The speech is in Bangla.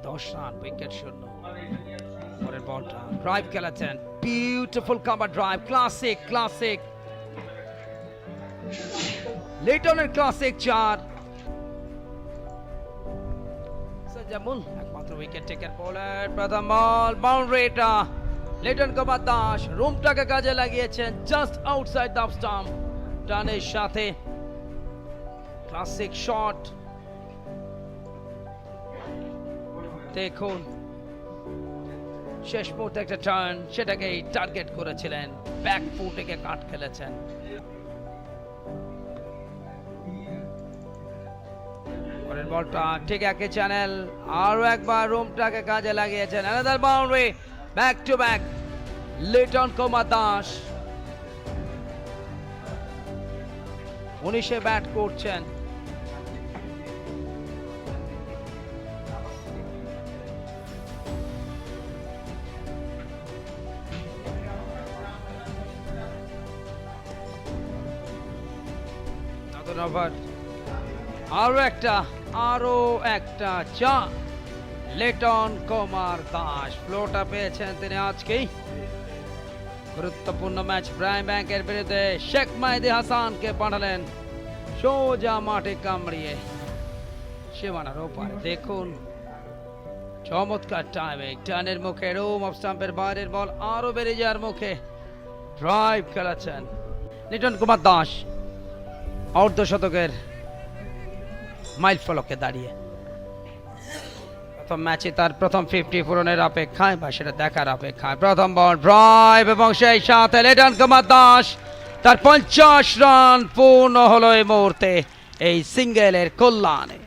10 রান, উইকেট শূন্য। পরের বলটা ড্রাইভ খেলেছেন, বিউটিফুল কাভার ড্রাইভ, ক্লাসিক লিটনের ক্লাসিক 4। সাজামুল একমাত্র উইকেট টেকার বোলার, প্রথম বল বাউন্ডারিটা, লিটন কুমার দাস রুমটাকে কাজে লাগিয়েছেন, জাস্ট আউটসাইড দ্য স্টাম্প, ডানের সাথে ক্লাসিক শট। দেখুন শেষ মুহূর্তে একটা টার্ন, সেটাকে টার্গেট করেছিলেন, ব্যাক ফুটে কাট খেলেছেন। পরের বলটা ঠিক একই চ্যানেল, আরো একবার রুমটাকে কাজে লাগিয়েছেন, another boundary, back to back Liton Kumar Das. 19-এ ব্যাট করছেন। নতুন ওভার, আরো একটা চা, লিটন কুমার দাস ফ্লোটা পেয়েছেন তিনি আজকেই। গুরুত্বপূর্ণ ম্যাচ প্রাইম ব্যাংকের বিরুদ্ধে শেখ মাহিদি হাসানকে পাঠালেন সোজা মাঠে কামড়িয়ে সীমানার ওপারে। দেখুন চমৎকার টাইমিং, টার্নের মুখে রুম অফ স্টাম্পের বাইরের বল আরো বেড়ে যাওয়ার মুখে ড্রাইভ খেলেছেন লিটন কুমার দাস অর্ধশতকের মাইল ফলকে দাঁড়িয়ে। প্রথম ম্যাচে তার প্রথম 50 পূরণের অপেক্ষায়, বা সেটা দেখার অপেক্ষায়। প্রথম বল ড্রাইভ এবং সেই সাথে লিটন কুমার দাস তার 50 রান পূর্ণ হলো এই মুহূর্তে এই সিঙ্গেলের কল্যাণে।